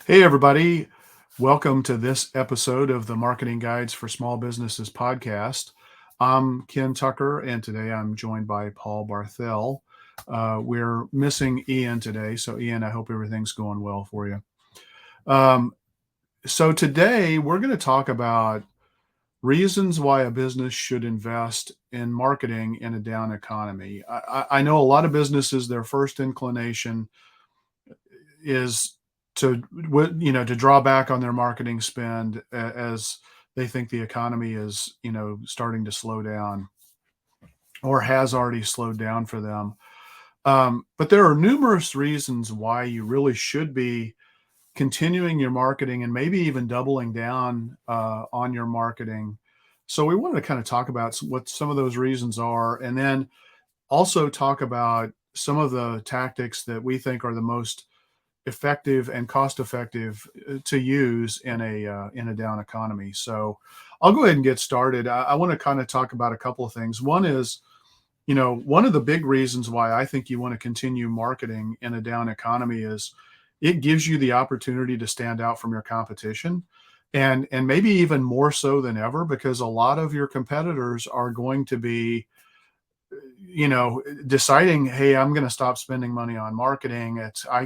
Hey, everybody. Welcome to this episode of the Marketing Guides for Small Businesses podcast. I'm Ken Tucker, and today I'm joined by Paul Barthel. We're missing Ian today. So, Ian, I hope everything's going well for you. Um, so, today we're going to talk about reasons why a business should invest in marketing in a down economy. I know a lot of businesses, their first inclination is to draw back on their marketing spend as they think the economy is starting to slow down or has already slowed down for them. But there are numerous reasons why you really should be continuing your marketing and maybe even doubling down on your marketing. So we wanted to kind of talk about what some of those reasons are, and then also talk about some of the tactics that we think are the most effective and cost effective to use in a down economy. So I'll go ahead and get started. I want to kind of talk about a couple of things. One is, one of the big reasons why I think you want to continue marketing in a down economy is it gives you the opportunity to stand out from your competition, and maybe even more so than ever, because a lot of your competitors are going to be deciding, hey, I'm going to stop spending money on marketing.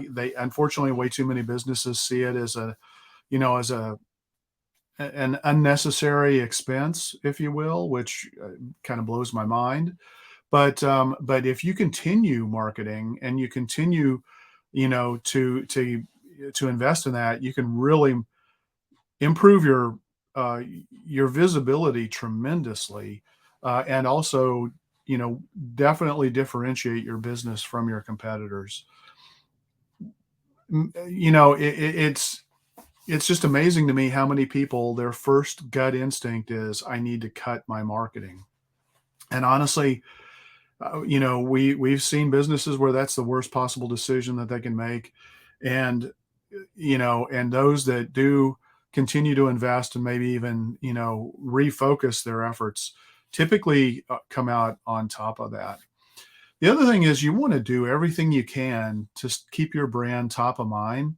They unfortunately, way too many businesses see it as as an unnecessary expense, if you will, which kind of blows my mind. But if you continue marketing and you continue, to invest in that, you can really improve uh, your visibility tremendously, and also, you know, definitely differentiate your business from your competitors. It's just amazing to me how many people their first gut instinct is, I need to cut my marketing. And honestly, we've seen businesses where that's the worst possible decision that they can make. And and those that do continue to invest and maybe even refocus their efforts typically come out on top of that. The other thing is, you want to do everything you can to keep your brand top of mind.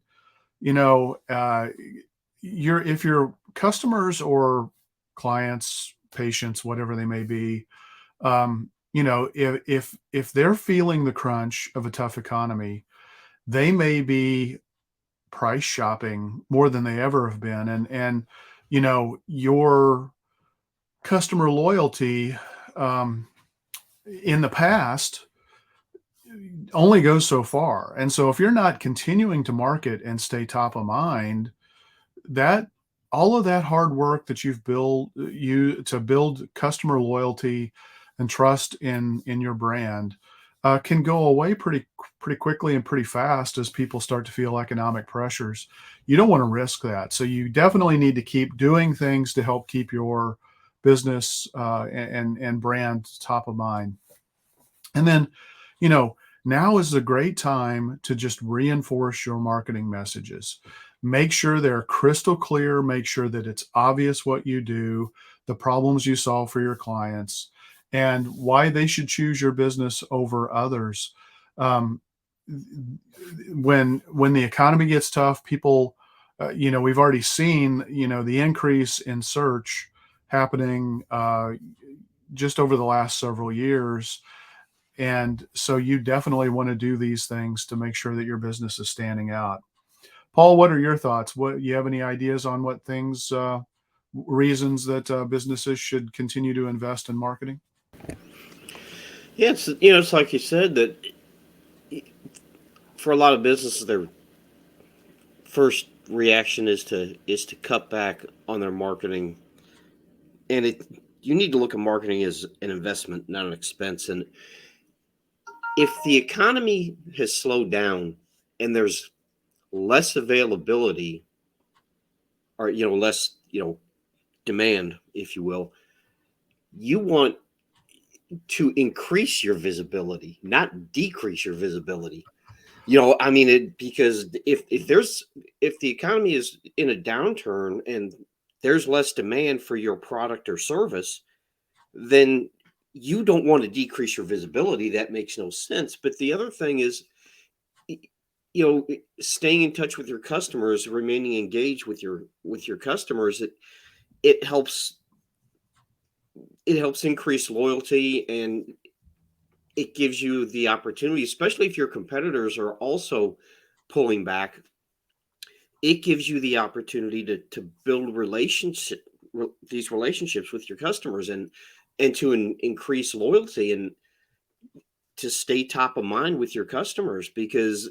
you know uh, if your customers or clients, patients, whatever they may be, if they're feeling the crunch of a tough economy, they may be price shopping more than they ever have been. And your customer loyalty, um, in the past, only goes so far. And so if you're not continuing to market and stay top of mind, that all of that hard work that you've built you to build customer loyalty and trust in your brand can go away pretty quickly and pretty fast as people start to feel economic pressures. You don't want to risk that, so you definitely need to keep doing things to help keep your business and brand top of mind. And then, you know, now is a great time to just reinforce your marketing messages. Make sure they're crystal clear, make sure that it's obvious what you do, the problems you solve for your clients, and why they should choose your business over others. Um, when the economy gets tough, people, we've already seen, the increase in search happening just over the last several years, and so you definitely want to do these things to make sure that your business is standing out. Paul, what are your thoughts? What, you have any ideas on what things, reasons that businesses should continue to invest in marketing? Yeah, it's like you said that for a lot of businesses, their first reaction is to cut back on their marketing, and you need to look at marketing as an investment, not an expense. And if the economy has slowed down and there's less availability, or less demand, if you will, you want to increase your visibility, not decrease your visibility. I mean, because if the economy is in a downturn and there's less demand for your product or service, then you don't want to decrease your visibility. That makes no sense. But the other thing is, staying in touch with your customers, remaining engaged with your customers, it helps it helps increase loyalty, and it gives you the opportunity, especially if your competitors are also pulling back. It gives you the opportunity to build these relationships with your customers, and to increase loyalty, and to stay top of mind with your customers, because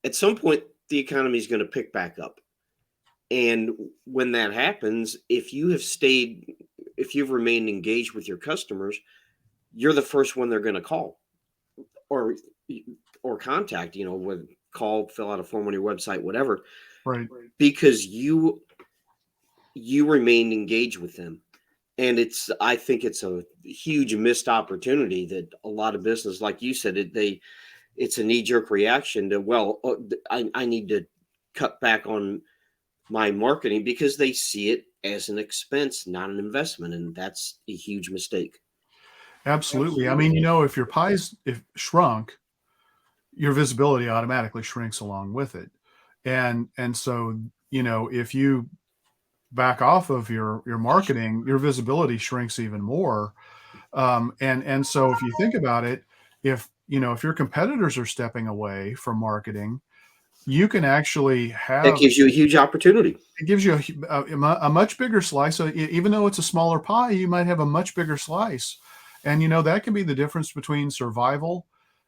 at some point the economy is going to pick back up. And when that happens, if you've remained engaged with your customers, you're the first one they're going to call, or contact, with call, fill out a form on your website, whatever, Right. because you remain engaged with them. And I think it's a huge missed opportunity that a lot of business, like you said, it's a knee jerk reaction to, well, I need to cut back on my marketing, because they see it as an expense, not an investment. And that's a huge mistake. Absolutely. I mean, if your pie's if shrunk, your visibility automatically shrinks along with it. And so, if you back off of your marketing, your visibility shrinks even more. And so if you think about it, if your competitors are stepping away from marketing, you can actually That have gives you a huge opportunity. it gives you a much bigger slice. So even though it's a smaller pie, you might have a much bigger slice, and that can be the difference between survival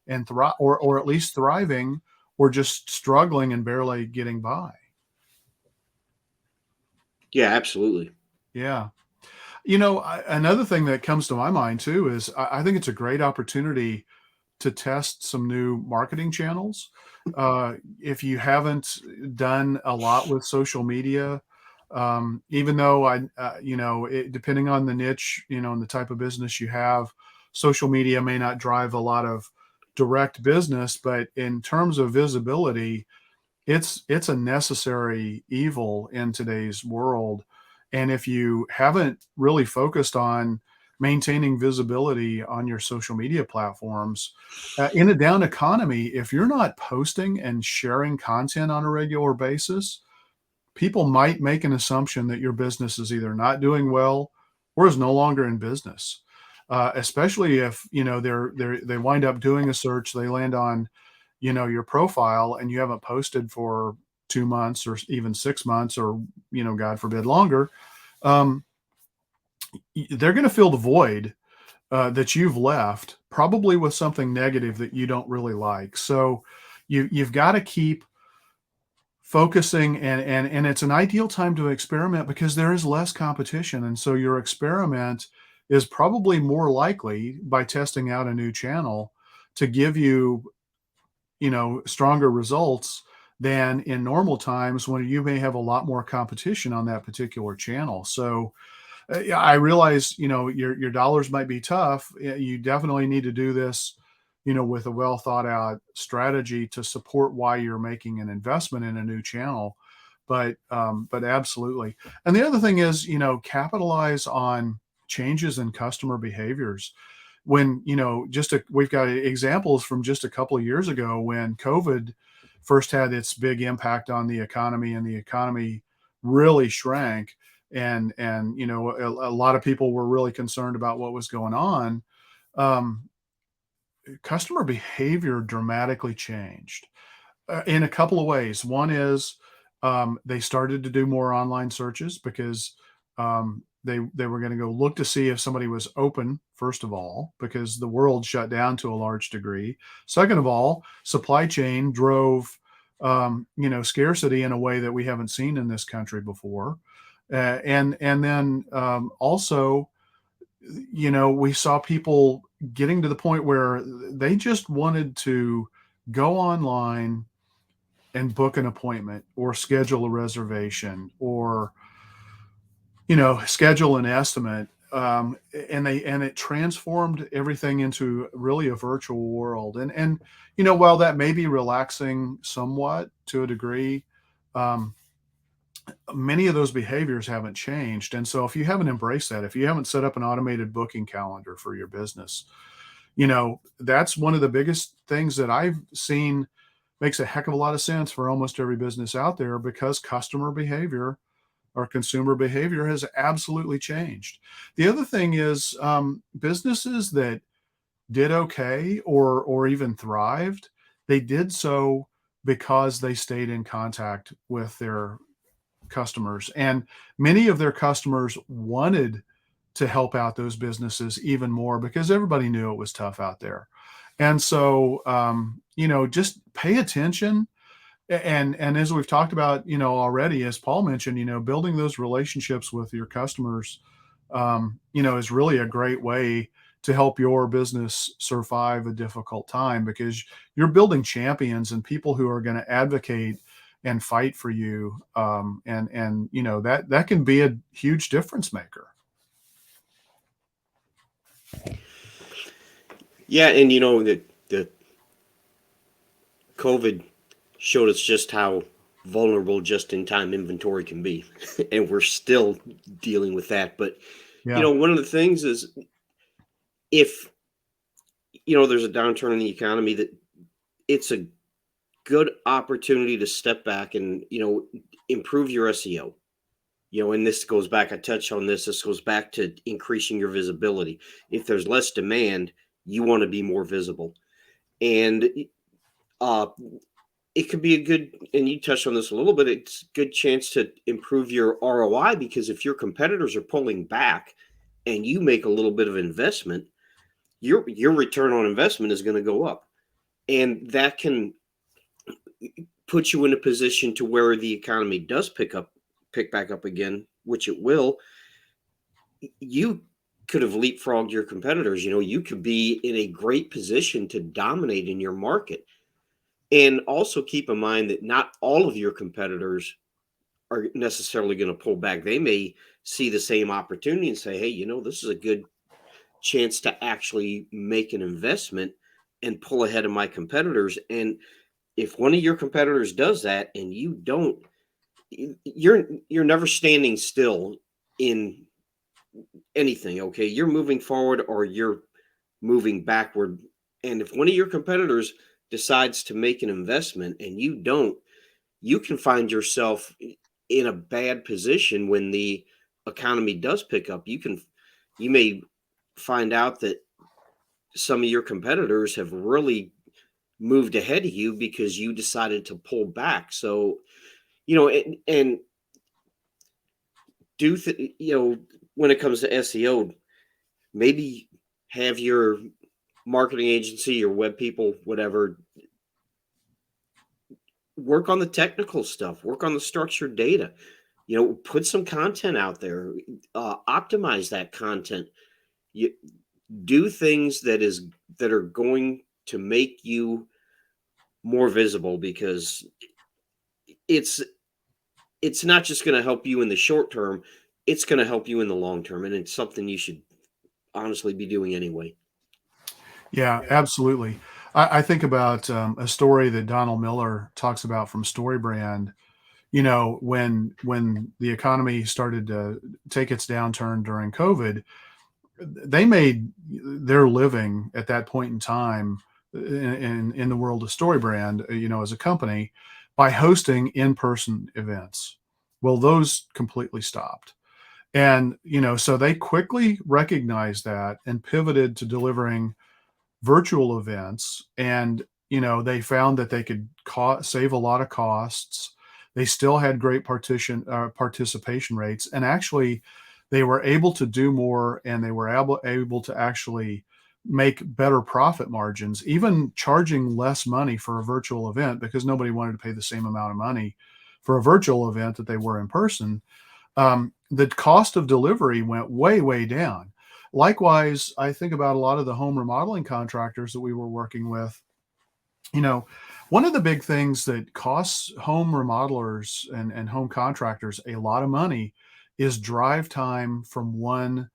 and thrive, or at least thriving, or just struggling and barely getting by. Yeah, absolutely. Yeah. Another thing that comes to my mind too is I think it's a great opportunity to test some new marketing channels. If you haven't done a lot with social media, even though depending on the niche, and the type of business you have, social media may not drive a lot of direct business, but in terms of visibility, it's a necessary evil in today's world. And if you haven't really focused on maintaining visibility on your social media platforms, in a down economy, if you're not posting and sharing content on a regular basis, people might make an assumption that your business is either not doing well or is no longer in business. Especially if they wind up doing a search, they land on your profile, and you haven't posted for 2 months or even 6 months, or God forbid longer. um, they're going to fill the void that you've left, probably with something negative that you don't really like. So you've got to keep focusing, and it's an ideal time to experiment because there is less competition, and so your experiment is probably more likely, by testing out a new channel, to give you stronger results than in normal times when you may have a lot more competition on that particular channel. So yeah, I realize, your dollars might be tough. You definitely need to do this, with a well thought out strategy to support why you're making an investment in a new channel. But absolutely. And the other thing is, capitalize on changes in customer behaviors. When, we've got examples from just a couple of years ago when COVID first had its big impact on the economy, and the economy really shrank, and a lot of people were really concerned about what was going on. um, Customer behavior dramatically changed in a couple of ways. One is, they started to do more online searches because they were going to go look to see if somebody was open, first of all, because the world shut down to a large degree. Second of all, supply chain drove scarcity in a way that we haven't seen in this country before. And then also, we saw people getting to the point where they just wanted to go online and book an appointment, or schedule a reservation, or schedule an estimate. And it transformed everything into really a virtual world. And while that may be relaxing somewhat to a degree, um, many of those behaviors haven't changed. And so if you haven't embraced that, if you haven't set up an automated booking calendar for your business, that's one of the biggest things that I've seen makes a heck of a lot of sense for almost every business out there because customer behavior or consumer behavior has absolutely changed. The other thing is businesses that did okay or even thrived, they did so because they stayed in contact with their customers. And many of their customers wanted to help out those businesses even more because everybody knew it was tough out there. And so, just pay attention. And as we've talked about, already, as Paul mentioned, building those relationships with your customers, is really a great way to help your business survive a difficult time because you're building champions and people who are going to advocate and fight for you. And that can be a huge difference maker. Yeah, and the COVID showed us just how vulnerable just-in-time inventory can be, and we're still dealing with that. But Yeah. one of the things is if there's a downturn in the economy, that it's a good opportunity to step back and improve your SEO. And this goes back. I touched on this. This goes back to increasing your visibility. If there's less demand, you want to be more visible, and uh, it could be a good. And you touched on this a little bit. It's a good chance to improve your ROI because if your competitors are pulling back, and you make a little bit of investment, your return on investment is going to go up, and that can put you in a position to where the economy does pick back up again, which it will. You could have leapfrogged your competitors. You could be in a great position to dominate in your market. And also keep in mind that not all of your competitors are necessarily going to pull back. They may see the same opportunity and say, hey, this is a good chance to actually make an investment and pull ahead of my competitors. And if one of your competitors does that and you don't, you're never standing still in anything. Okay, you're moving forward or you're moving backward. And if one of your competitors decides to make an investment and you don't, you can find yourself in a bad position when the economy does pick up. You may find out that some of your competitors have really moved ahead of you because you decided to pull back. So, and when it comes to SEO, maybe have your marketing agency, your web people, whatever, work on the technical stuff, work on the structured data, put some content out there, optimize that content. You do things that are going to make you more visible because it's it's not just going to help you in the short term, it's going to help you in the long term, and it's something you should honestly be doing anyway. Yeah, absolutely. I think about a story that Donald Miller talks about from StoryBrand. When the economy started to take its downturn during COVID, they made their living at that point in time in the world of StoryBrand, as a company, by hosting in-person events. Well, those completely stopped. And, so they quickly recognized that and pivoted to delivering virtual events. And they found that they could save a lot of costs. They still had great participation rates, and actually they were able to do more, and they were able to actually make better profit margins, even charging less money for a virtual event because nobody wanted to pay the same amount of money for a virtual event that they were in person. The cost of delivery went way, way down. Likewise, I think about a lot of the home remodeling contractors that we were working with. You know, One of the big things that costs home remodelers and home contractors a lot of money is drive time from one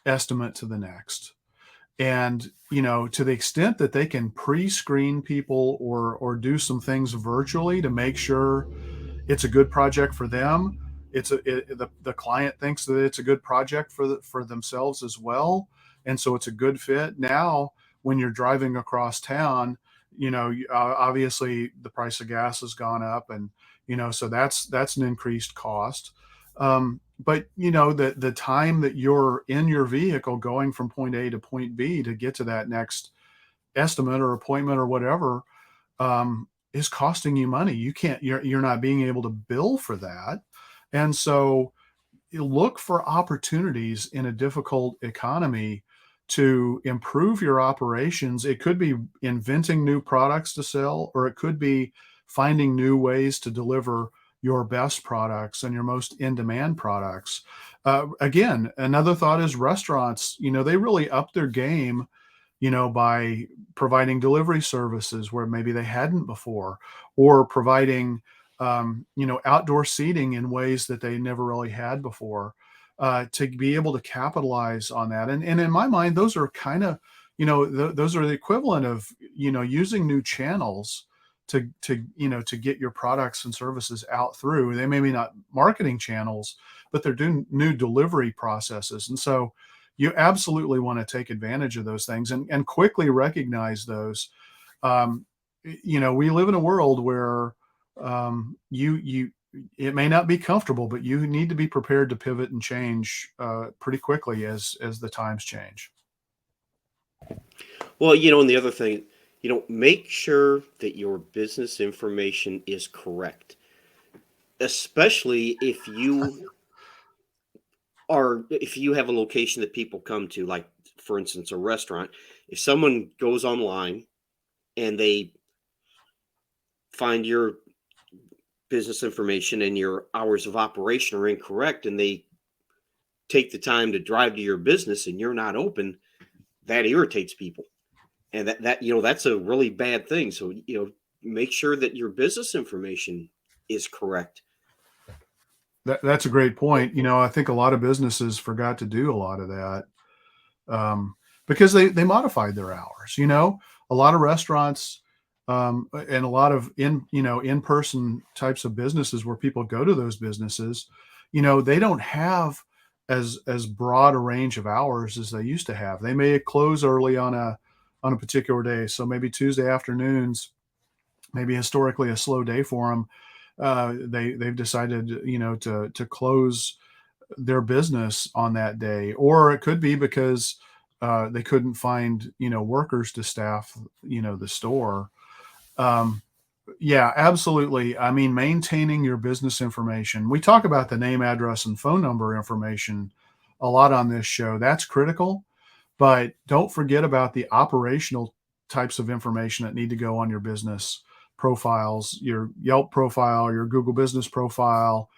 estimate to the next. And, to the extent that they can pre-screen people or do some things virtually to make sure it's a good project for them. The client thinks that it's a good project for themselves as well, and so it's a good fit. Now, when you're driving across town, Obviously the price of gas has gone up, and so that's an increased cost. But the time that you're in your vehicle going from point A to point B to get to that next estimate or appointment or whatever, is costing you money. You're not being able to bill for that. And so you look for opportunities in a difficult economy to improve your operations. It could be inventing new products to sell, or it could be finding new ways to deliver your best products and your most in demand products. Again, another thought is restaurants, they really up their game, by providing delivery services where maybe they hadn't before, or providing, outdoor seating in ways that they never really had before, to be able to capitalize on that. And in my mind, those are kind of, those are the equivalent of, using new channels to get your products and services out through. They may be not marketing channels, but they're doing new delivery processes. And so you absolutely want to take advantage of those things and quickly recognize those. Um, we live in a world where, you it may not be comfortable, but you need to be prepared to pivot and change pretty quickly as the times change. Well, and the other thing, make sure that your business information is correct, especially if you have a location that people come to, like for instance, a restaurant. If someone goes online and they find your business information and your hours of operation are incorrect, and they take the time to drive to your business and you're not open, that irritates people. And that's a really bad thing. So, make sure that your business information is correct. That's a great point. I think a lot of businesses forgot to do a lot of that, um, because they modified their hours. A lot of restaurants, and a lot of in person types of businesses where people go to those businesses, they don't have as broad a range of hours as they used to have. They may close early on a particular day, so maybe Tuesday afternoons, maybe historically a slow day for them. They've decided, to close their business on that day, or it could be because they couldn't find workers to staff the store. Um, yeah, absolutely. I mean, maintaining your business information. We talk about the name, address, and phone number information a lot on this show. That's critical, but don't forget about the operational types of information that need to go on your business profiles, your Yelp profile, your Google business profile,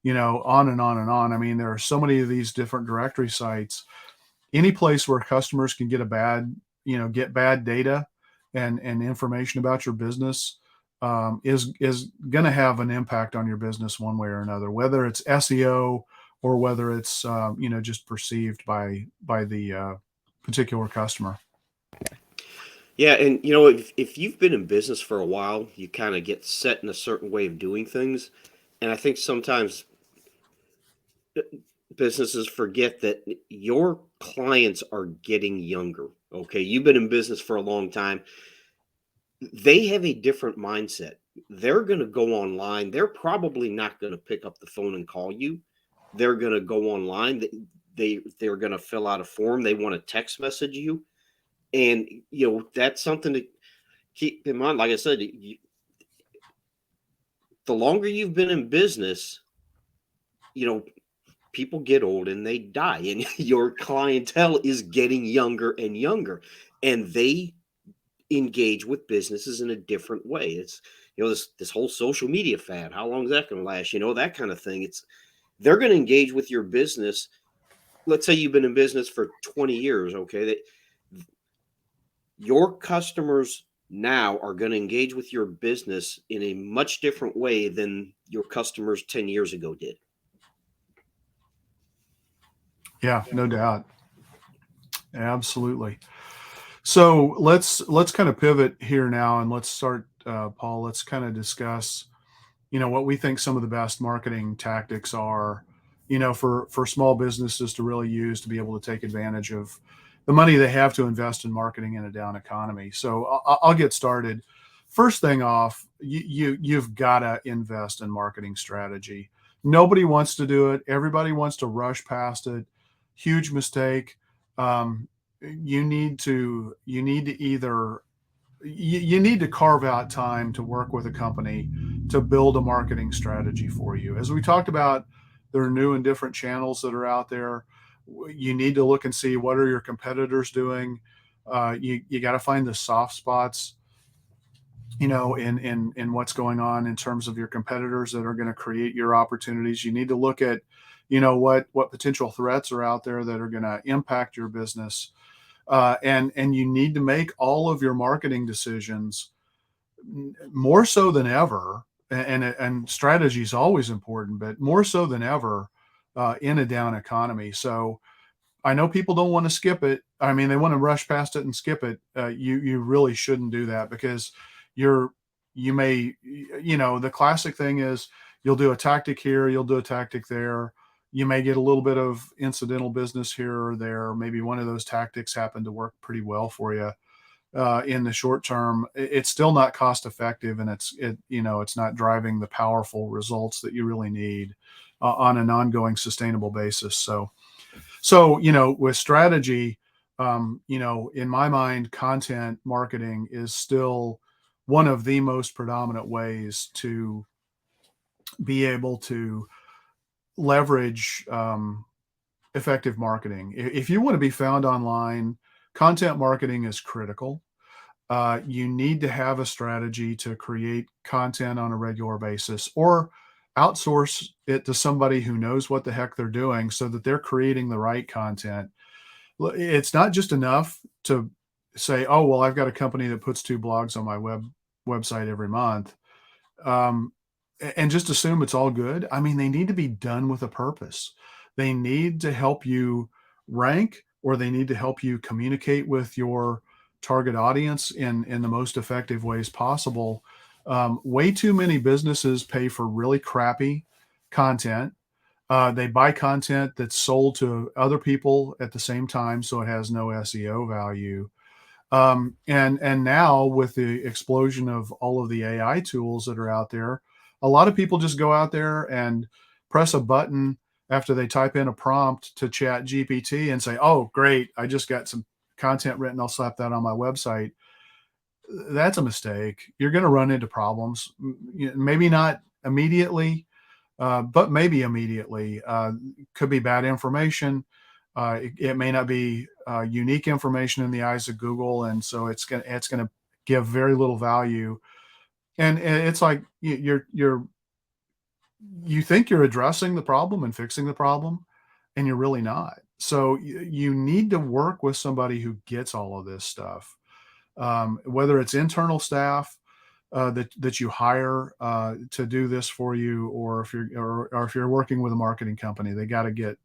on and on and on. I mean, there are so many of these different directory sites. Any place where customers can get bad data and information about your business, is going to have an impact on your business one way or another, whether it's SEO or whether it's, just perceived by the particular customer. Yeah, and if you've been in business for a while, you kind of get set in a certain way of doing things, and I think sometimes businesses forget that your clients are getting younger. Okay, you've been in business for a long time. They have a different mindset. They're going to go online. They're probably not going to pick up the phone and call you. They're going to go online. They're going to fill out a form. They want to text message you, and that's something to keep in mind. Like I said, the longer you've been in business, you know people get old and they die, and your clientele is getting younger and younger, and they engage with businesses in a different way. It's this whole social media fad. How long is that going to last? That kind of thing. They're going to engage with your business. Let's say you've been in business for 20 years. Okay, that your customers now are going to engage with your business in a much different way than your customers 10 years ago did. Yeah, no doubt. Absolutely. So let's kind of pivot here now, and let's start, Paul. Let's kind of discuss, what we think some of the best marketing tactics are, for small businesses to really use to be able to take advantage of, the money they have to invest in marketing in a down economy. So I'll get started. First thing off, you've got to invest in marketing strategy. Nobody wants to do it. Everybody wants to rush past it. Huge mistake. You need to either you need to carve out time to work with a company to build a marketing strategy for you. As we talked about, there are new and different channels that are out there. You need to look and see what are your competitors doing. You got to find the soft spots, in what's going on in terms of your competitors that are going to create your opportunities. You need to look at, what potential threats are out there that are going to impact your business, and you need to make all of your marketing decisions more so than ever. And strategy is always important, but more so than ever in a down economy. So I know people don't want to skip it. I mean, they want to rush past it and skip it. You really shouldn't do that, because you're you may the classic thing is you'll do a tactic here, you'll do a tactic there. You may get a little bit of incidental business here or there. Maybe one of those tactics happen to work pretty well for you in the short term. It's still not cost effective, and it's not driving the powerful results that you really need on an ongoing sustainable basis. So, with strategy, in my mind, content marketing is still one of the most predominant ways to be able to leverage effective marketing. If you want to be found online, content marketing is critical. You need to have a strategy to create content on a regular basis, or outsource it to somebody who knows what the heck they're doing so that they're creating the right content. It's not just enough to say, "Oh, well, I've got a company that puts 2 blogs on my website every month," um, and just assume it's all good. I mean, they need to be done with a purpose. They need to help you rank, or they need to help you communicate with your target audience in the most effective ways possible. Way too many businesses pay for really crappy content. They buy content that's sold to other people at the same time, so it has no SEO value. And now with the explosion of all of the AI tools that are out there, a lot of people just go out there and press a button after they type in a prompt to Chat GPT and say, "Oh, great, I just got some content written. I'll slap that on my website." That's a mistake. You're going to run into problems. Maybe not immediately, but maybe immediately. Could be bad information. It may not be unique information in the eyes of Google, and so it's gonna give very little value. And it's like you think you're addressing the problem and fixing the problem, and you're really not. So you need to work with somebody who gets all of this stuff, whether it's internal staff that you hire to do this for you, or if you're working with a marketing company. They got to get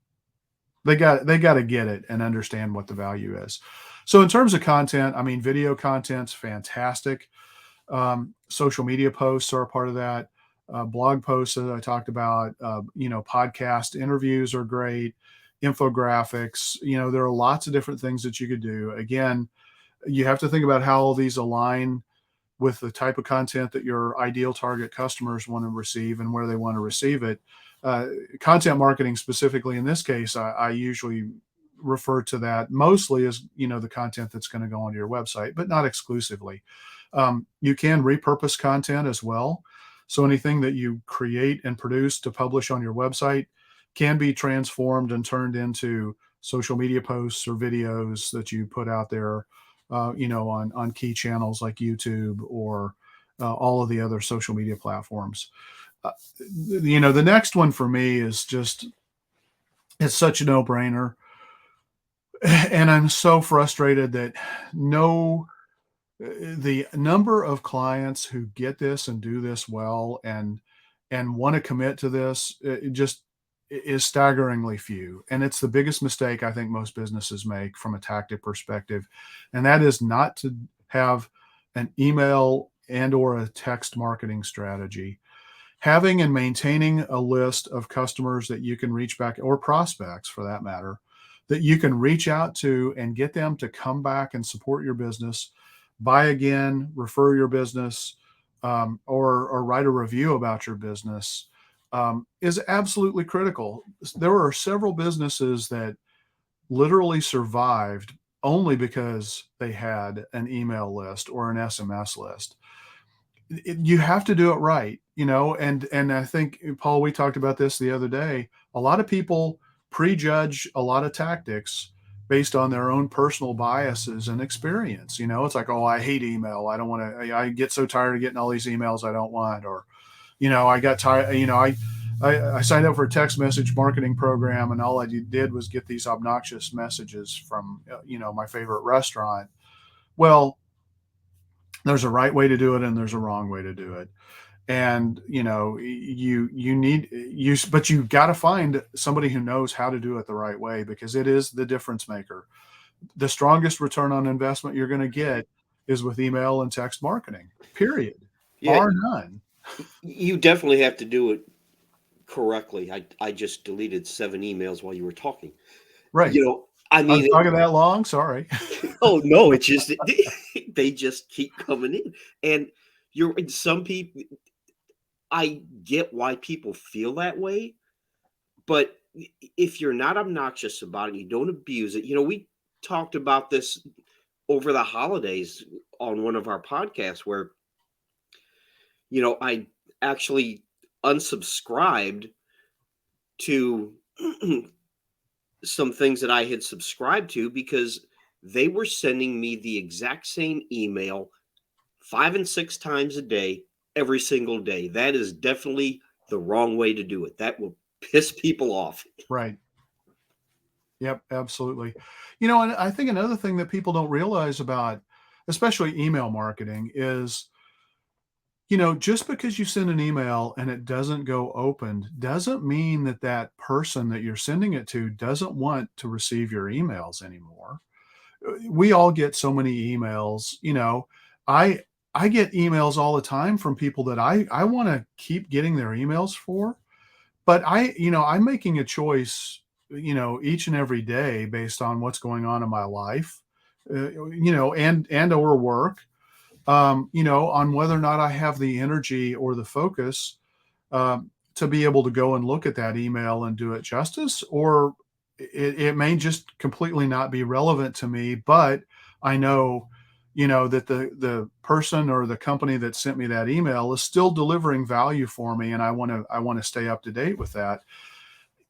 it and understand what the value is. So in terms of content, I mean, video content's fantastic. Social media posts are a part of that. Blog posts, as I talked about, podcast interviews are great. Infographics, there are lots of different things that you could do. Again, you have to think about how all these align with the type of content that your ideal target customers want to receive and where they want to receive it. Uh, Content marketing, specifically in this case, I usually refer to that mostly as the content that's going to go onto your website, but not exclusively. You can repurpose content as well. So anything that you create and produce to publish on your website can be transformed and turned into social media posts or videos that you put out there, on key channels like YouTube or all of the other social media platforms. Uh, the next one for me is just it's such a no brainer, and I'm so frustrated that no the number of clients who get this and do this well and want to commit to this, it just is staggeringly few. And it's the biggest mistake I think most businesses make from a tactic perspective, and that is not to have an email and or a text marketing strategy. Having and maintaining a list of customers that you can reach back, or prospects for that matter, that you can reach out to and get them to come back and support your business, buy again, refer your business, or write a review about your business, is absolutely critical. There are several businesses that literally survived only because they had an email list or an SMS list. You have to do it right, and I think, Paul, we talked about this the other day. A lot of people prejudge a lot of tactics based on their own personal biases and experience. It's like, oh, I hate email. I don't want to. I get so tired of getting all these emails I don't want, or I got tired. I signed up for a text message marketing program, and all I did was get these obnoxious messages from my favorite restaurant. Well, there's a right way to do it and there's a wrong way to do it. And you need you but you got to find somebody who knows how to do it the right way, because it is the difference maker. The strongest return on investment you're going to get is with email and text marketing, period, Yeah, bar none. you definitely have to do it correctly. I just deleted 7 emails while you were talking. Right. I I was mean, talking that long, sorry. oh no, it's just they just keep coming in, and you're some people. I get why people feel that way, but if you're not obnoxious about it, you don't abuse it. We talked about this over the holidays on one of our podcasts where I actually unsubscribed to some things that I had subscribed to because they were sending me the exact same email 5 and 6 times a day, every single day. That is definitely the wrong way to do it. That will piss people off. Right. Yep, absolutely. And I think another thing that people don't realize about, especially email marketing, is just because you send an email and it doesn't go opened doesn't mean that that person that you're sending it to doesn't want to receive your emails anymore. We all get so many emails. I get emails all the time from people that I want to keep getting their emails for, but I'm making a choice, each and every day based on what's going on in my life, and or work, on whether or not I have the energy or the focus, to be able to go and look at that email and do it justice, or it may just completely not be relevant to me. But I know, that the person or the company that sent me that email is still delivering value for me, and I want to stay up to date with that.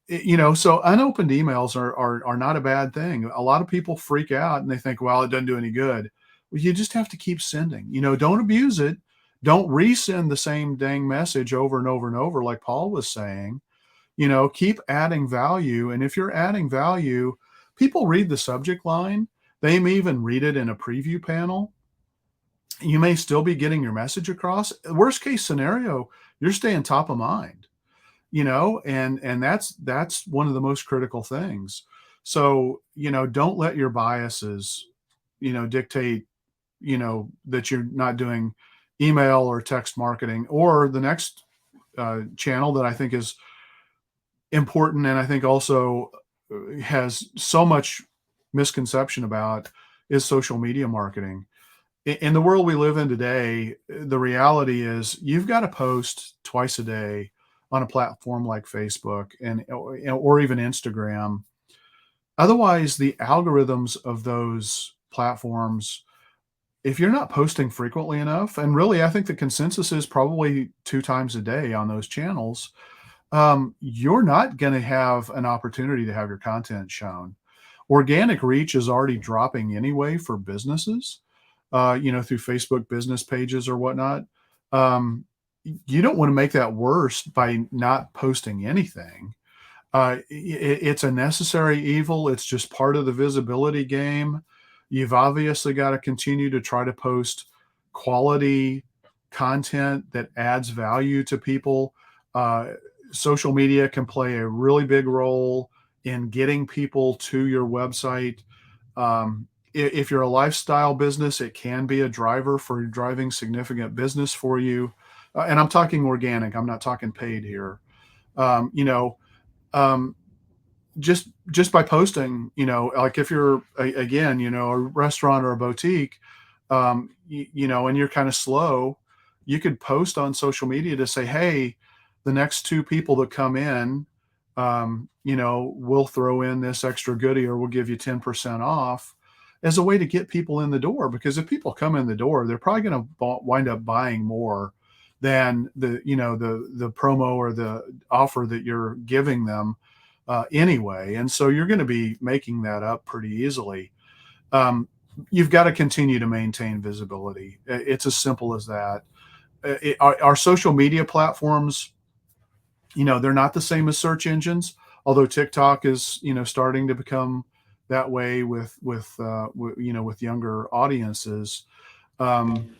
So unopened emails are not a bad thing. A lot of people freak out and they think, well, it doesn't do any good. Well, you just have to keep sending. Don't abuse it. Don't resend the same dang message over and over and over, like Paul was saying. Keep adding value. And if you're adding value, people read the subject line. They may even read it in a preview panel. You may still be getting your message across. Worst case scenario, you're staying top of mind, and that's one of the most critical things. So, don't let your biases, dictate, that you're not doing email or text marketing. Or the next channel that I think is important, and I think also has so much misconception about, is social media marketing. In the world we live in today, the reality is you've got to post twice a day on a platform like Facebook or even Instagram. Otherwise, the algorithms of those platforms, if you're not posting frequently enough, and really, I think the consensus is probably 2 times a day on those channels, you're not going to have an opportunity to have your content shown. Organic reach is already dropping anyway for businesses, through Facebook business pages or whatnot. Um, you don't want to make that worse by not posting anything. It's a necessary evil. It's just part of the visibility game. You've obviously got to continue to try to post quality content that adds value to people. Uh, Social media can play a really big role in getting people to your website. If you're a lifestyle business, it can be a driver for driving significant business for you. And I'm talking organic, I'm not talking paid here. Um, you know, um, just by posting, like if you're again, a restaurant or a boutique, and you're kind of slow, you could post on social media to say, hey, the next two people that come in, we'll throw in this extra goodie, or we'll give you 10% off, as a way to get people in the door. Because if people come in the door, they're probably going to wind up buying more than the promo or the offer that you're giving them anyway. And so you're going to be making that up pretty easily. Um, you've got to continue to maintain visibility. It's as simple as that. Our social media platforms, they're not the same as search engines, although TikTok is, starting to become that way with younger audiences. Um,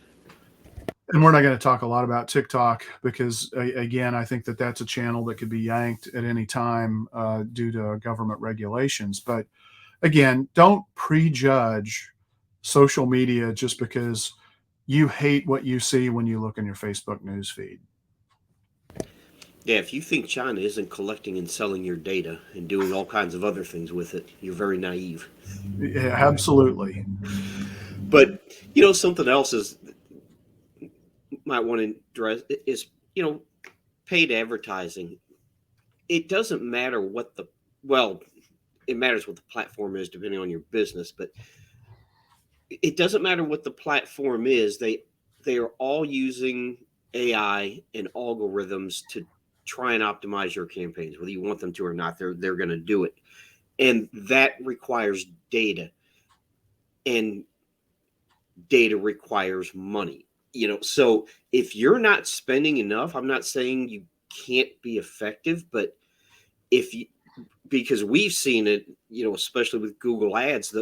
and we're not going to talk a lot about TikTok because, again, I think that that's a channel that could be yanked at any time due to government regulations. But again, don't prejudge social media just because you hate what you see when you look in your Facebook newsfeed. Yeah, if you think China isn't collecting and selling your data and doing all kinds of other things with it, you're very naive. Yeah, absolutely. But something else is might want to address is paid advertising. It doesn't matter what the well, it matters what the platform is depending on your business, but it doesn't matter what the platform is. They are all using AI and algorithms to try and optimize your campaigns, whether you want them to or not. They're going to do it, and that requires data, and data requires money. So if you're not spending enough, I'm not saying you can't be effective, but if you because we've seen it, especially with Google Ads,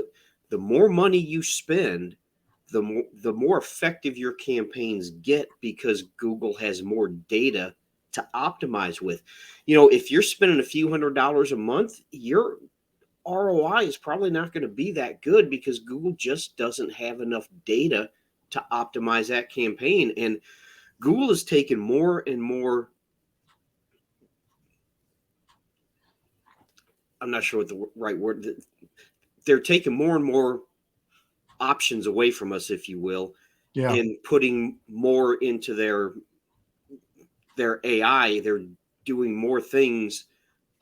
the more money you spend, the more effective your campaigns get because Google has more data to optimize with. If you're spending a few $100s a month, your ROI is probably not going to be that good because Google just doesn't have enough data to optimize that campaign. And Google has taken more and more, I'm not sure what the right word, they're taking more and more options away from us, if you will, Yeah. and putting more into their AI. They're doing more things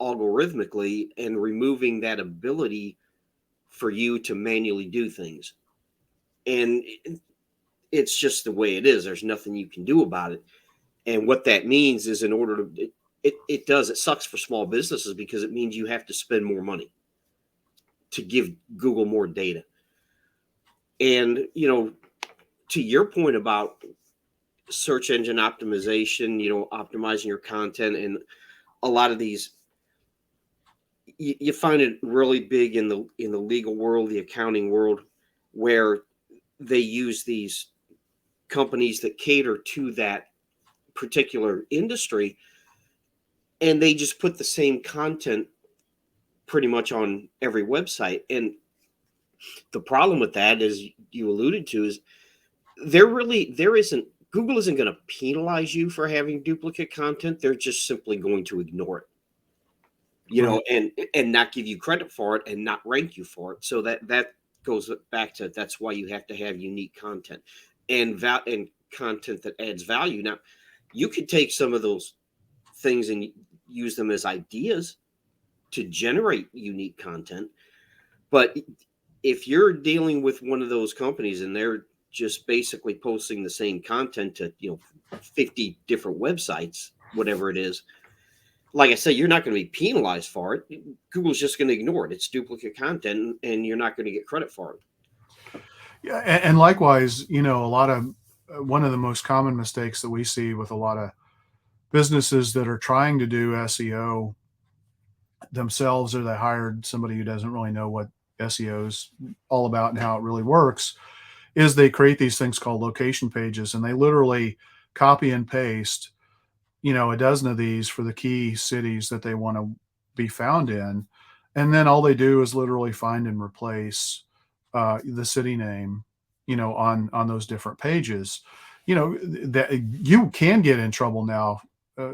algorithmically and removing that ability for you to manually do things. And it's just the way it is. There's nothing you can do about it. And what that means is, in order to, it sucks for small businesses because it means you have to spend more money to give Google more data. And, to your point about search engine optimization, optimizing your content, and a lot of these, you find it really big in the legal world, the accounting world, where they use these companies that cater to that particular industry, and they just put the same content pretty much on every website. And the problem with that, as you alluded to, is there isn't Google isn't going to penalize you for having duplicate content. They're just simply going to ignore it, Right. and not give you credit for it and not rank you for it. So that goes back to, that's why you have to have unique content and content that adds value. Now, you could take some of those things and use them as ideas to generate unique content, but if you're dealing with one of those companies and they're just basically posting the same content to 50 different websites, whatever it is, like I say, you're not going to be penalized for it. Google's just going to ignore it. It's duplicate content, and you're not going to get credit for it. Yeah. And likewise, a lot of one of the most common mistakes that we see with a lot of businesses that are trying to do SEO themselves, or they hired somebody who doesn't really know what SEO is all about and how it really works, is they create these things called location pages, and they literally copy and paste, a dozen of these for the key cities that they want to be found in. And then all they do is literally find and replace the city name, on those different pages. That you can get in trouble now. Uh,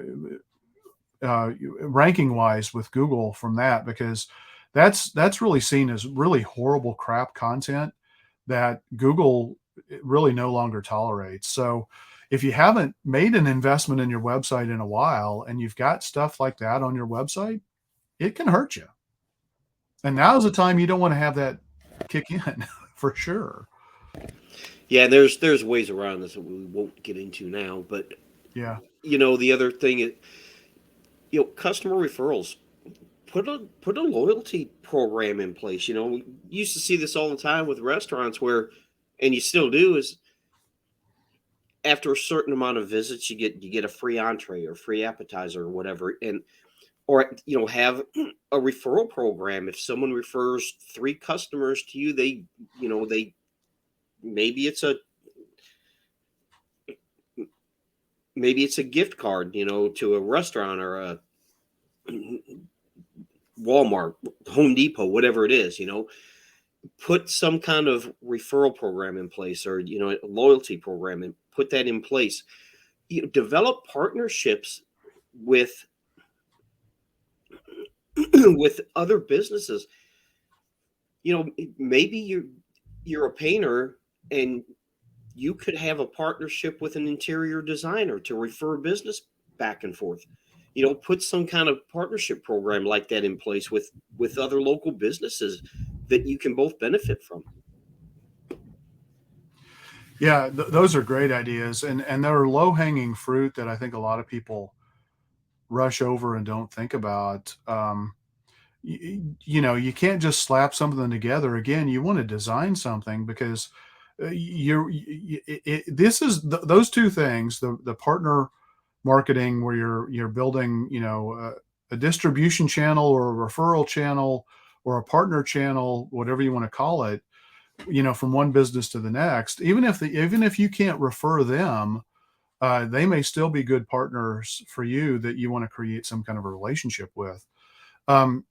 ranking wise with Google from that, because that's really seen as really horrible crap content that Google really no longer tolerates. So if you haven't made an investment in your website in a while and you've got stuff like that on your website, it can hurt you. And now's the time you don't want to have that kick in for sure. Yeah, there's ways around this that we won't get into now, but Yeah. the other thing is, customer referrals. Put a loyalty program in place. We used to see this all the time with restaurants where, and you still do, is after a certain amount of visits, you get a free entree or free appetizer or whatever, and or have a referral program. If someone refers 3 customers to you, they maybe it's a maybe it's a gift card, to a restaurant or a Walmart, Home Depot, whatever it is. Put some kind of referral program in place, or a loyalty program, and put that in place. Develop partnerships with with other businesses. Maybe you're a painter, and you could have a partnership with an interior designer to refer business back and forth. Put some kind of partnership program like that in place with other local businesses that you can both benefit from. Yeah, those are great ideas, and they're low hanging fruit that I think a lot of people rush over and don't think about. You can't just slap something together. Again, you want to design something because this is those two things: the partner marketing, where you're building, a distribution channel or a referral channel or a partner channel, whatever you want to call it, from one business to the next. Even if you can't refer them, they may still be good partners for you that you want to create some kind of a relationship with. And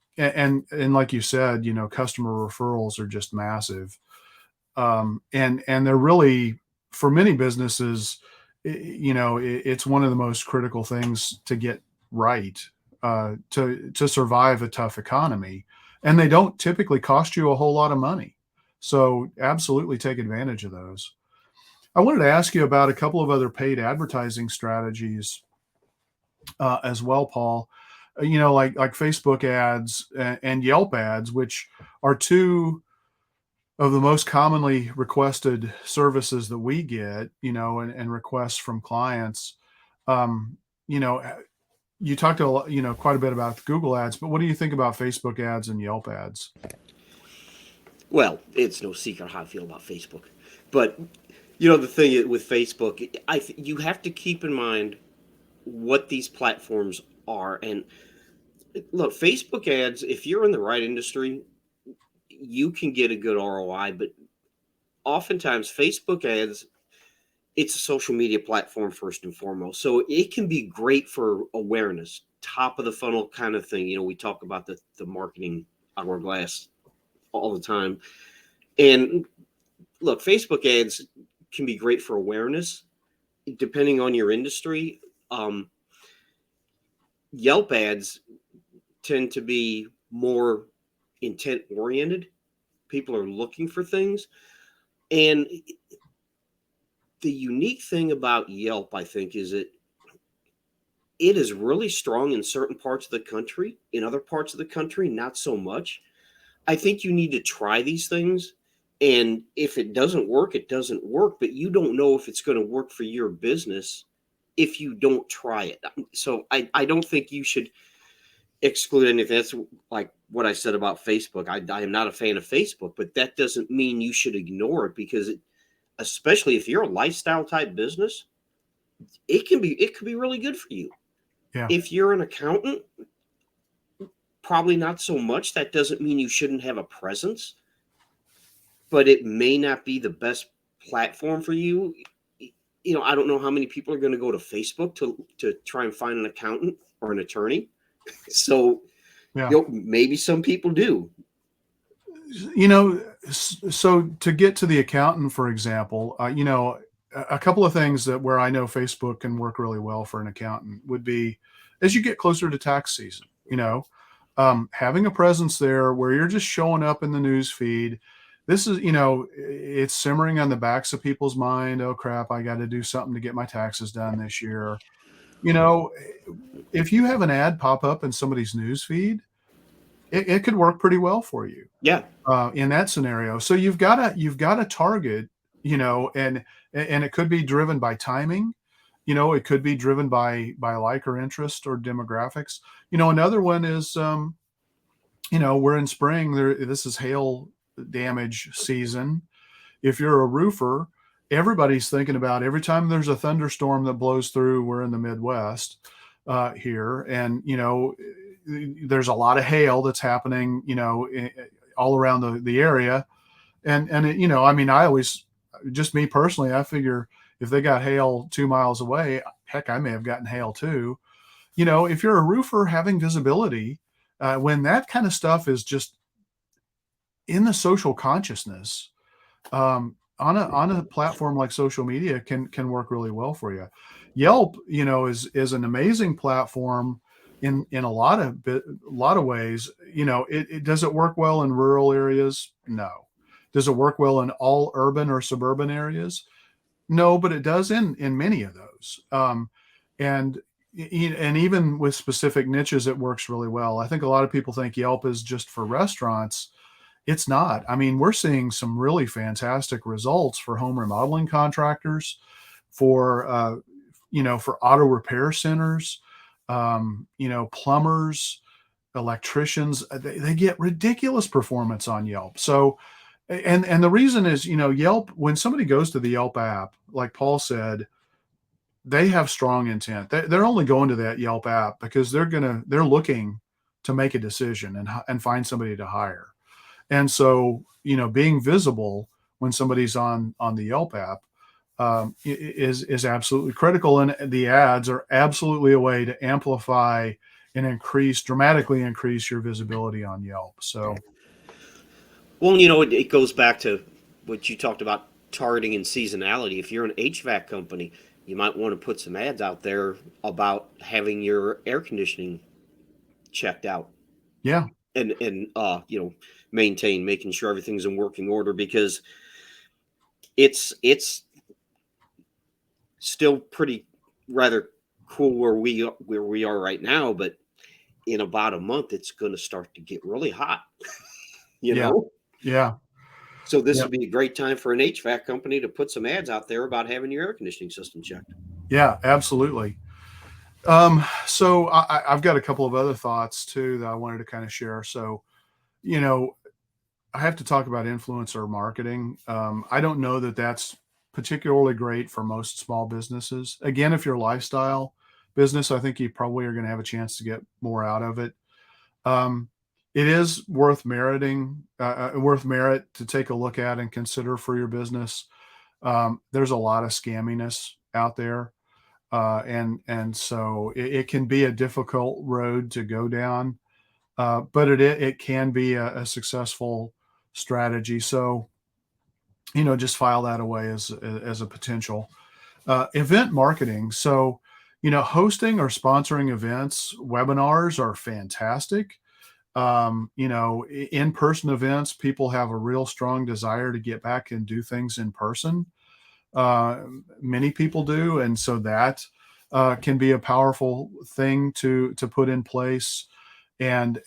like you said, customer referrals are just massive. And they're really, for many businesses, it's one of the most critical things to get right, to survive a tough economy. And they don't typically cost you a whole lot of money. So absolutely take advantage of those. I wanted to ask you about a couple of other paid advertising strategies as well, Paul. Like Facebook ads and Yelp ads, which are two of the most commonly requested services that we get, and requests from clients. Um, you know, you talked a lot, quite a bit about Google ads, but what do you think about Facebook ads and Yelp ads? Well, it's no secret how I feel about Facebook, but the thing with Facebook, you have to keep in mind what these platforms are. And look, Facebook ads, if you're in the right industry, you can get a good ROI. But oftentimes, Facebook ads, it's a social media platform first and foremost, so it can be great for awareness, top of the funnel kind of thing. We talk about the marketing hourglass all the time. And look, Facebook ads can be great for awareness, depending on your industry. Yelp ads tend to be more intent oriented. People are looking for things. And the unique thing about Yelp, I think, is it is really strong in certain parts of the country. In other parts of the country, not so much. I think you need to try these things. And if it doesn't work, it doesn't work. But you don't know if it's going to work for your business if you don't try it. So I don't think you should exclude anything. That's like what I said about Facebook. I am not a fan of Facebook, but that doesn't mean you should ignore it, because especially if you're a lifestyle type business, it could be really good for you. Yeah. If you're an accountant, probably not so much. That doesn't mean you shouldn't have a presence, but it may not be the best platform for you. I don't know how many people are going to go to Facebook to try and find an accountant or an attorney. So, Yeah. maybe some people do. So to get to the accountant, for example, a couple of things that where I know Facebook can work really well for an accountant would be, as you get closer to tax season, having a presence there where you're just showing up in the news feed. This is, it's simmering on the backs of people's mind. Oh crap, I got to do something to get my taxes done this year. You know, if you have an ad pop up in somebody's news feed, it could work pretty well for you Yeah. in that scenario. So you've got to target, and it could be driven by timing. It could be driven by like or interest or demographics. Another one is, we're in spring. This is hail damage season. If you're a roofer, everybody's thinking about every time there's a thunderstorm that blows through. We're in the Midwest here, and there's a lot of hail that's happening, all around the area. And I mean, I always, just me personally, I figure if they got hail 2 miles away, heck, I may have gotten hail too. If you're a roofer, having visibility when that kind of stuff is just in the social consciousness, on a platform like social media can work really well for you. Yelp, is an amazing platform in a lot of ways. It does it work well in rural areas? No. Does it work well in all urban or suburban areas? No, but it does in many of those. And and even with specific niches, it works really well. I think a lot of people think Yelp is just for restaurants. It's not. I mean, we're seeing some really fantastic results for home remodeling contractors, for for auto repair centers, plumbers, electricians. They get ridiculous performance on Yelp. So, and the reason is, Yelp. When somebody goes to the Yelp app, like Paul said, they have strong intent. They're only going to that Yelp app because they're looking to make a decision and find somebody to hire. And so, being visible when somebody's on the Yelp app is absolutely critical. And the ads are absolutely a way to amplify and dramatically increase your visibility on Yelp. So, Well, it goes back to what you talked about targeting and seasonality. If you're an HVAC company, you might want to put some ads out there about having your air conditioning checked out yeah, and maintain, making sure everything's in working order, because it's still pretty rather cool where we are right now, but in about a month it's going to start to get really hot. you yeah, know yeah, so this yeah, would be a great time for an HVAC company to put some ads out there about having your air conditioning system checked. yeah, absolutely. So I've got a couple of other thoughts too that I wanted to kind of share. So, you know, I have to talk about influencer marketing. I don't know that that's particularly great for most small businesses. Again, if you're a lifestyle business, I think you probably are going to have a chance to get more out of it. Um, it is worth merit to take a look at and consider for your business. There's a lot of scamminess out there, and so it can be a difficult road to go down, but it can be a successful strategy. So, just file that away as a potential event marketing. So, hosting or sponsoring events, webinars are fantastic. In-person events, people have a real strong desire to get back and do things in person. Uh, Many people do, and so that can be a powerful thing to put in place. And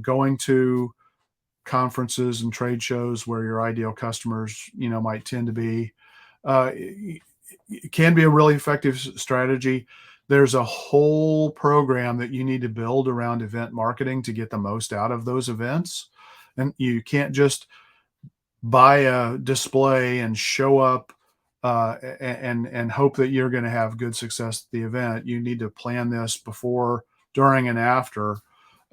going to conferences and trade shows where your ideal customers might tend to be, it can be a really effective strategy. There's a whole program that you need to build around event marketing to get the most out of those events, and you can't just buy a display and show up and hope that you're going to have good success at the event. You need to plan this before, during, and after,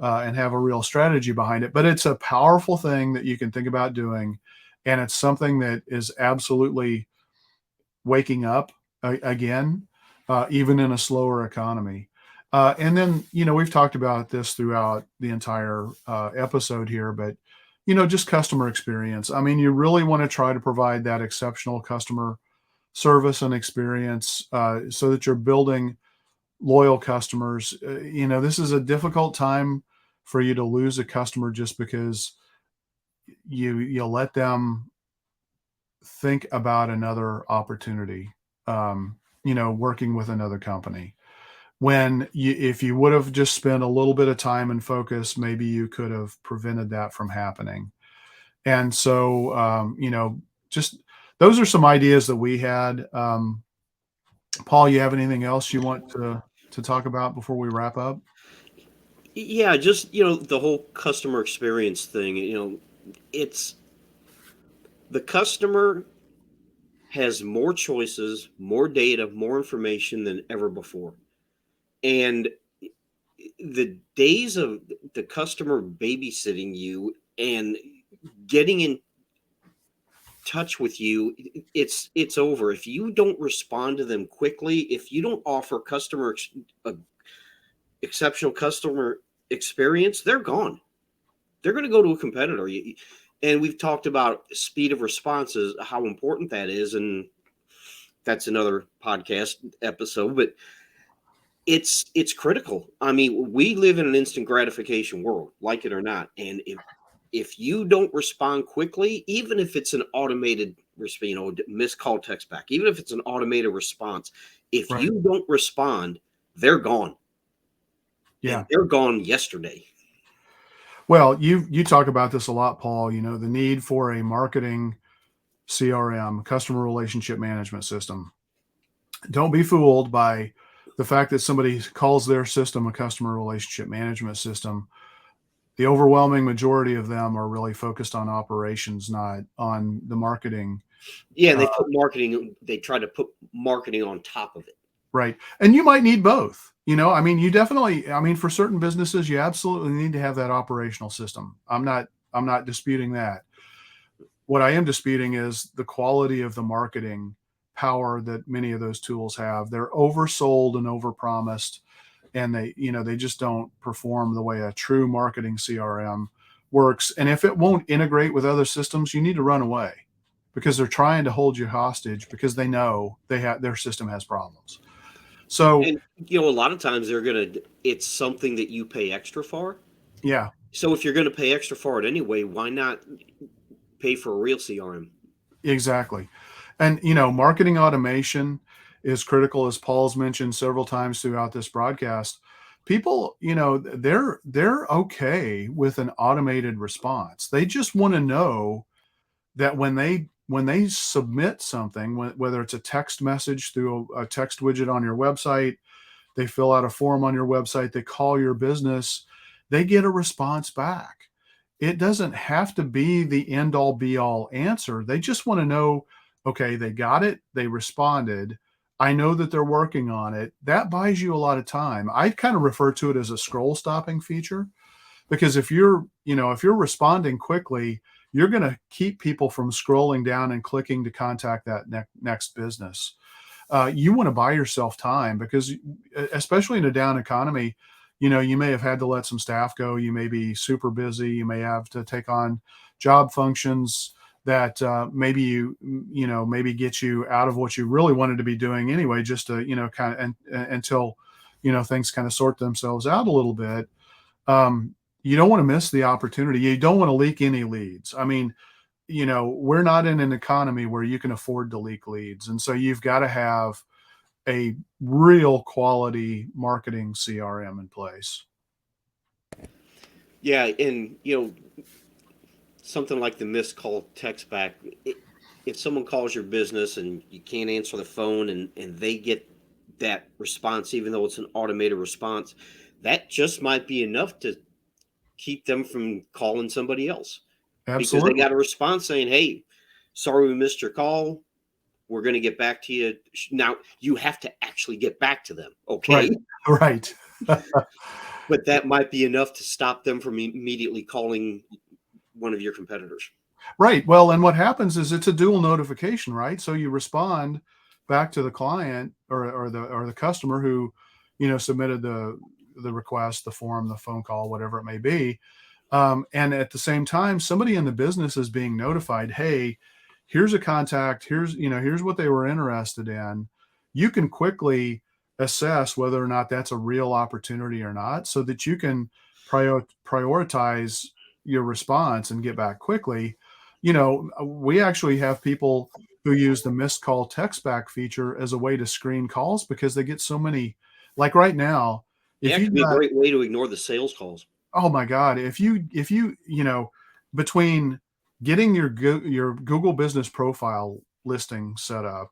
and have a real strategy behind it. But it's a powerful thing that you can think about doing, and it's something that is absolutely waking up again, even in a slower economy. And then, we've talked about this throughout the entire episode here, but, just customer experience. I mean, you really want to try to provide that exceptional customer service and experience so that you're building loyal customers. This is a difficult time for you to lose a customer just because you let them think about another opportunity, working with another company. If you would have just spent a little bit of time and focus, maybe you could have prevented that from happening. And so, just those are some ideas that we had. Paul, you have anything else you want to talk about before we wrap up? Yeah, just the whole customer experience thing. It's the customer has more choices, more data, more information than ever before, and the days of the customer babysitting you and getting in touch with you, it's over. If you don't respond to them quickly, if you don't offer exceptional customer experience, they're gone. They're going to go to a competitor. And we've talked about speed of responses, how important that is, and that's another podcast episode. But it's critical. I mean, we live in an instant gratification world, like it or not. And if you don't respond quickly, even if it's an automated, missed call text back, even if it's an automated response, if Right. you don't respond, they're gone, and Yeah. they're gone yesterday. Well, you talk about this a lot, Paul. The need for a marketing CRM, customer relationship management system. Don't be fooled by the fact that somebody calls their system a customer relationship management system. The overwhelming majority of them are really focused on operations, not on the marketing. Yeah, and Uh, they try to put marketing on top of it. right. And you might need both. You definitely, for certain businesses, you absolutely need to have that operational system. I'm not disputing that. What I am disputing is the quality of the marketing power that many of those tools have. They're oversold and overpromised, and they just don't perform the way a true marketing CRM works. And if it won't integrate with other systems, you need to run away because they're trying to hold you hostage because they know their system has problems. So, And a lot of times it's something that you pay extra for. yeah, So if you're gonna pay extra for it anyway, why not pay for a real CRM? exactly. And marketing automation is critical, as Paul's mentioned several times throughout this broadcast. People, they're okay with an automated response. They just want to know that when they submit something, whether it's a text message through a text widget on your website, they fill out a form on your website, they call your business, they get a response back. It doesn't have to be the end all be all answer. They just want to know, okay, they got it, they responded. I know that they're working on it. That buys you a lot of time. I kind of refer to it as a scroll stopping feature because if you're responding quickly, you're going to keep people from scrolling down and clicking to contact that next business. You want to buy yourself time because, especially in a down economy, you may have had to let some staff go. You may be super busy. You may have to take on job functions that maybe get you out of what you really wanted to be doing anyway, just to, kind of, and until, things kind of sort themselves out a little bit. You don't want to miss the opportunity. You don't want to leak any leads. We're not in an economy where you can afford to leak leads. And so you've got to have a real quality marketing CRM in place. Yeah, and something like the missed call text back. If someone calls your business and you can't answer the phone and they get that response, even though it's an automated response, that just might be enough to keep them from calling somebody else because they Absolutely. got a response saying, "Hey, sorry we missed your call. We're going to get back to you." Now you have to actually get back to them, okay? Right. Right. But that might be enough to stop them from immediately calling one of your competitors. Right. Well, and what happens is it's a dual notification, right? So you respond back to the client or the customer who, submitted the request, the form, the phone call, whatever it may be. And at the same time, somebody in the business is being notified, hey, here's a contact, here's what they were interested in. You can quickly assess whether or not that's a real opportunity or not, so that you can prioritize your response and get back quickly. We actually have people who use the missed call text back feature as a way to screen calls because they get so many. Like right now, Yeah, if it you could be a got, great way to ignore the sales calls. oh my God, between getting your Google Business Profile listing set up,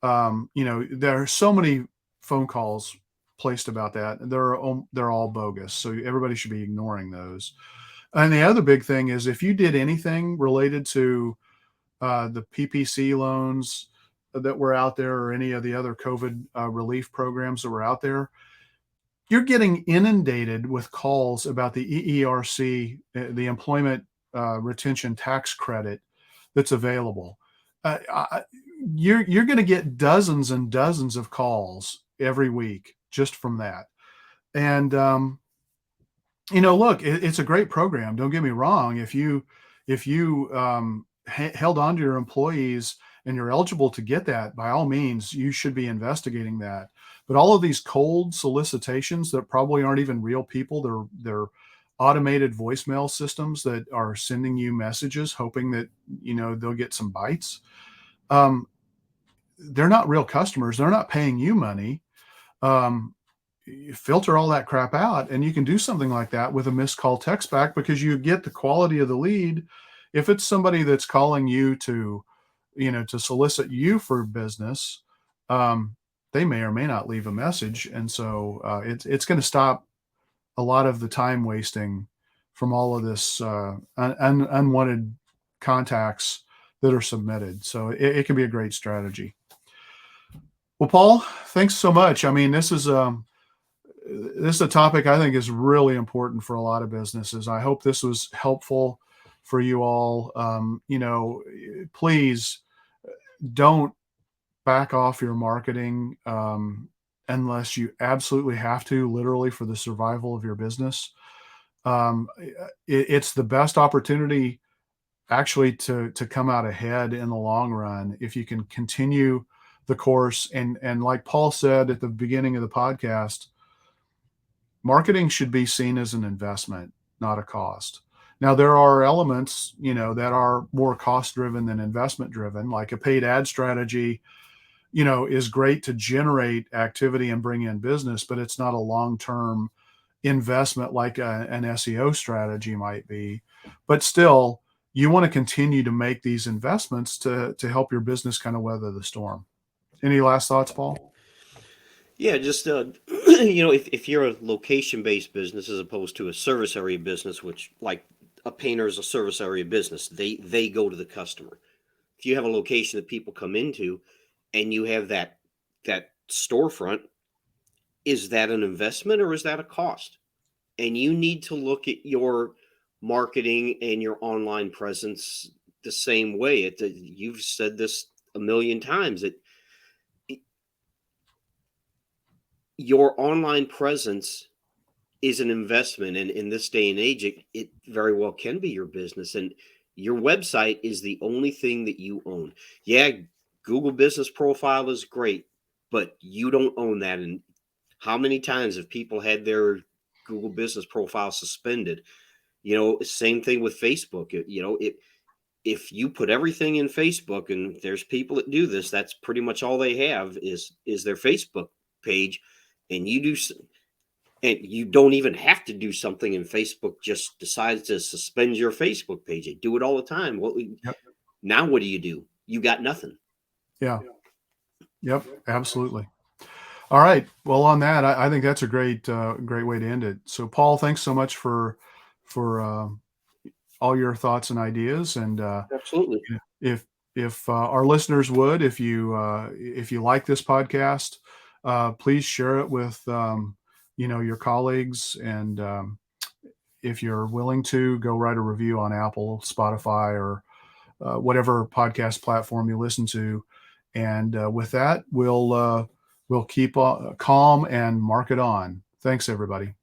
there are so many phone calls placed about that. They're all bogus. So everybody should be ignoring those. And the other big thing is if you did anything related to the PPC loans that were out there or any of the other COVID relief programs that were out there, you're getting inundated with calls about the EERC, the Employment Retention Tax Credit that's available. Uh, I, you're going to get dozens and dozens of calls every week just from that. And look, it's a great program. Don't get me wrong. If you held on to your employees and you're eligible to get that, by all means, you should be investigating that. But all of these cold solicitations that probably aren't even real people, they're automated voicemail systems that are sending you messages, hoping that they'll get some bites. Um, they're not real customers. They're not paying you money. Um, you filter all that crap out, and you can do something like that with a missed call text back because you get the quality of the lead. If it's somebody that's calling you to solicit you for business, um, they may or may not leave a message, and so it's going to stop a lot of the time wasting from all of this unwanted contacts that are submitted. So it can be a great strategy. Well, Paul, thanks so much. I mean, this is a topic I think is really important for a lot of businesses. I hope this was helpful for you all. Please don't back off your marketing unless you absolutely have to, literally for the survival of your business. It's the best opportunity actually to come out ahead in the long run if you can continue the course. And like Paul said at the beginning of the podcast, marketing should be seen as an investment, not a cost. Now, there are elements, that are more cost driven than investment driven, like a paid ad strategy, is great to generate activity and bring in business, but it's not a long term investment like an SEO strategy might be. But still, you want to continue to make these investments to help your business kind of weather the storm. Any last thoughts, Paul? Yeah, just if you're a location-based business as opposed to a service area business, which like a painter is a service area business, they go to the customer. If you have a location that people come into, and you have that storefront, is that an investment or is that a cost? And you need to look at your marketing and your online presence the same way. You've said this a million times that your online presence is an investment, and in this day and age it very well can be your business, and your website is the only thing that you own. Yeah, Google Business Profile is great, but you don't own that. And how many times have people had their Google Business Profile suspended? Same thing with Facebook. If you put everything in Facebook, and there's people that do this, that's pretty much all they have is their Facebook page, and you don't even have to do something, and Facebook just decides to suspend your Facebook page. They do it all the time. Well, Yep. now what do? You got nothing. Yeah. Yep. Absolutely. All right. Well, on that, I think that's a great way to end it. So, Paul, thanks so much for all your thoughts and ideas. And Absolutely. if our listeners would, if you like this podcast, please share it with your colleagues. And if you're willing to, go write a review on Apple, Spotify, or whatever podcast platform you listen to. And with that, we'll keep calm and mark it on. Thanks, everybody.